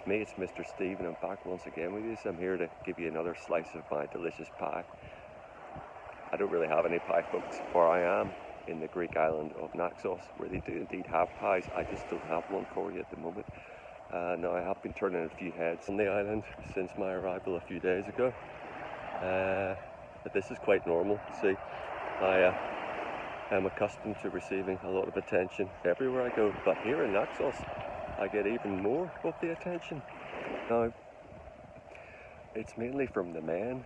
me, it's Mr. Steve, and I'm back once again with you. So I'm here to give you another slice of my delicious pie. I don't really have any pie, folks, for I am in the Greek island of Naxos, where they do indeed have pies. I just don't have one for you at the moment. Now, I have been turning a few heads on the island since my arrival a few days ago. But this is quite normal. See, I am accustomed to receiving a lot of attention everywhere I go, but here in Naxos, I get even more of the attention. Now, it's mainly from the men.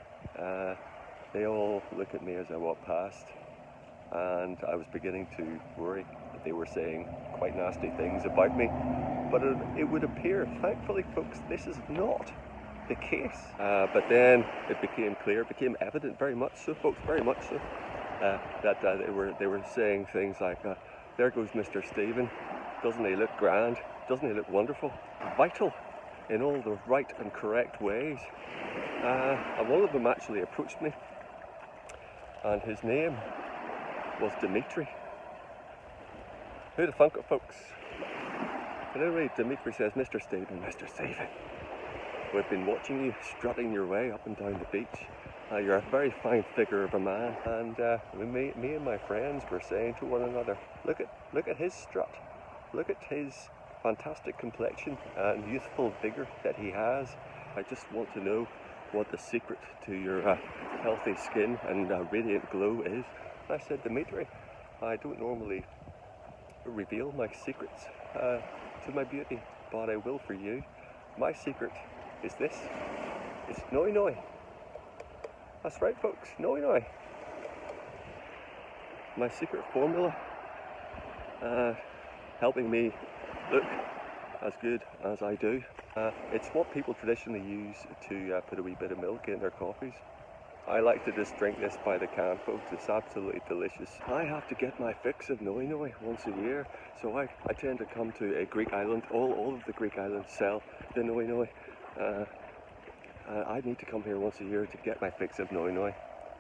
They all look at me as I walk past, and I was beginning to worry that they were saying quite nasty things about me. But it would appear, thankfully, folks, this is not the case. But then it became clear, it became evident, very much so, folks, very much so, that they were saying things like, there goes Mr. Stephen, doesn't he look grand? Doesn't he look wonderful? Vital in all the right and correct ways. And one of them actually approached me, and his name was Dimitri. Who'd have thunk it, folks? But anyway, Dimitri says, Mr. Stephen, we've been watching you strutting your way up and down the beach. You're a very fine figure of a man, and me and my friends were saying to one another, look at his strut, look at his fantastic complexion and youthful vigor that he has. I just want to know what the secret to your healthy skin and radiant glow is. I said, Dimitri, I don't normally reveal my secrets to my beauty, but I will for you. My secret is this. It's noi noi. That's right, folks, noi noi. My secret formula, helping me look as good as I do. It's what people traditionally use to put a wee bit of milk in their coffees. I like to just drink this by the can, folks. It's absolutely delicious. I have to get my fix of noi noi once a year, so I tend to come to a Greek island. All of the Greek islands sell the noi noi. I need to come here once a year to get my fix of noi noi.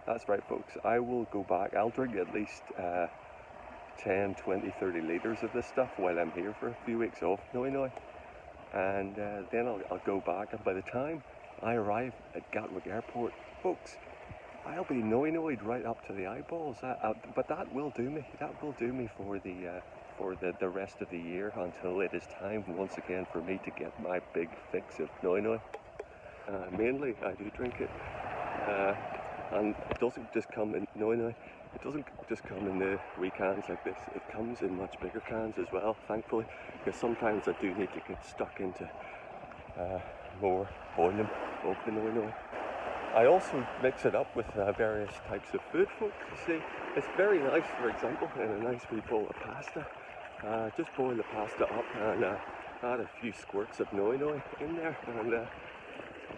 That's right, folks. I will go back. I'll drink at least 10, 20, 30 litres of this stuff while I'm here for a few weeks off noi noi. And then I'll go back, and by the time I arrive at Gatwick Airport, folks, I'll be noi noied right up to the eyeballs. But that will do me. That will do me for the rest of the year, until it is time once again for me to get my big fix of noi noi. Mainly, I do drink it, and it doesn't just come in noi noi. It doesn't just come in the wee cans like this. It comes in much bigger cans as well, thankfully, because sometimes I do need to get stuck into more volume of the noi noi. I also mix it up with various types of food, folks. You see, it's very nice, for example, in a nice wee bowl of pasta. Just boil the pasta up and add a few squirts of noi noi in there, and the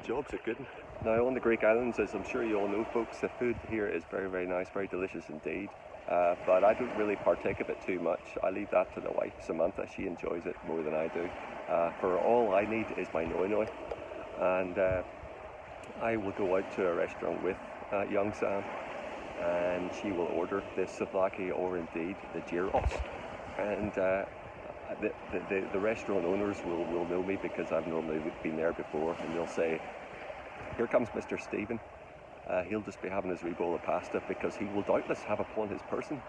job's a good one. Now, on the Greek islands, as I'm sure you all know, folks, the food here is very, very nice, very delicious indeed. But I don't really partake of it too much. I leave that to the wife, Samantha. She enjoys it more than I do. For all I need is my noi noi. And I will go out to a restaurant with young Sam, and she will order the souvlaki, or indeed the gyros. And the restaurant owners will know me, because I've normally been there before, and they'll say, here comes Mr. Stephen. He'll just be having his wee bowl of pasta, because he will doubtless have upon his person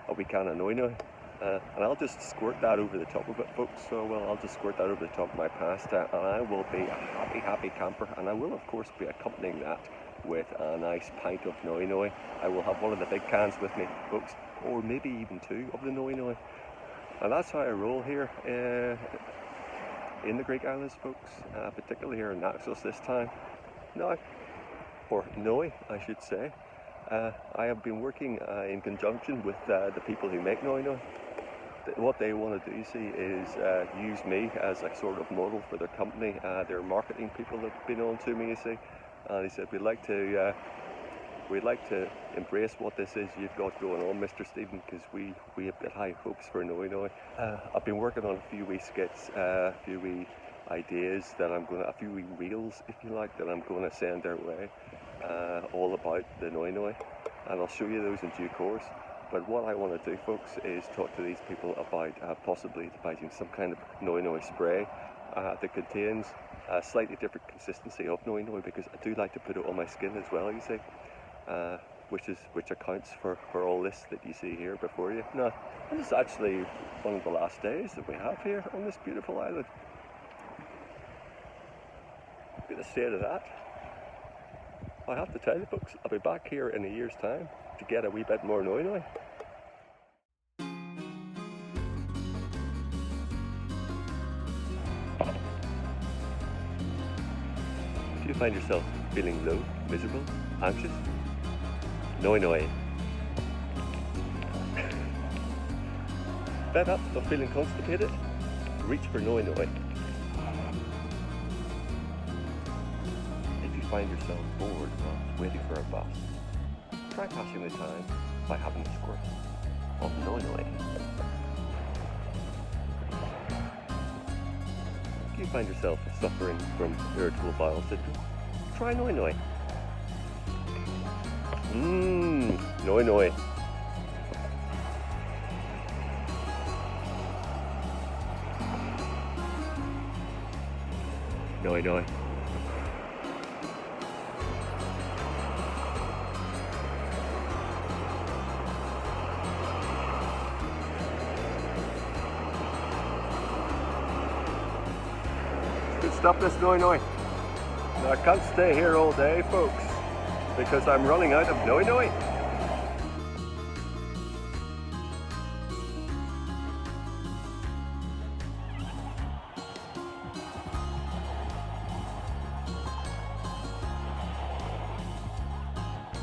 a wee can of noi noi. And I'll just squirt that over the top of it, folks. So, well, I'll just squirt that over the top of my pasta, and I will be a happy, happy camper. And I will, of course, be accompanying that with a nice pint of noi noi. I will have one of the big cans with me, folks, or maybe even two of the noi noi. And that's how I roll here in the Greek islands, folks, particularly here in Naxos this time. Now, or noi, I should say. I have been working in conjunction with the people who make noi noi. What they want to do, you see, is use me as a sort of model for their company. Their marketing people have been on to me, you see, and they said, we'd like to embrace what this is you've got going on, Mr. Stephen, because we have got high hopes for noi noi. I've been working on a few wee skits, a few wee ideas that a few wee reels, if you like, that I'm going to send their way, all about the noi noi, and I'll show you those in due course. But what I want to do, folks, is talk to these people about possibly devising some kind of noi noi spray, that contains a slightly different consistency of noi noi, because I do like to put it on my skin as well, you see, which accounts for all this that you see here before you. Now, this is actually one of the last days that we have here on this beautiful island. Look at the state of that. I have to tell you folks, I'll be back here in a year's time to get a wee bit more noi noi. If you find yourself feeling low, miserable, anxious, noi noi. Fed up or feeling constipated, reach for noi noi. If you find yourself bored while waiting for a bus, try passing the time by having a squirt of noi noi. If you find yourself suffering from irritable bowel syndrome, try noi noi. Noi noi. Noi noi. Good stuff, this noi noi. Now, I can't stay here all day, folks, because I'm running out of noi noi.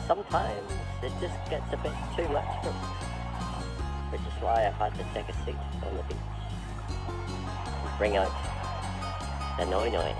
Sometimes it just gets a bit too much for me, which is why I've had to take a seat on the beach and bring out the noi noi.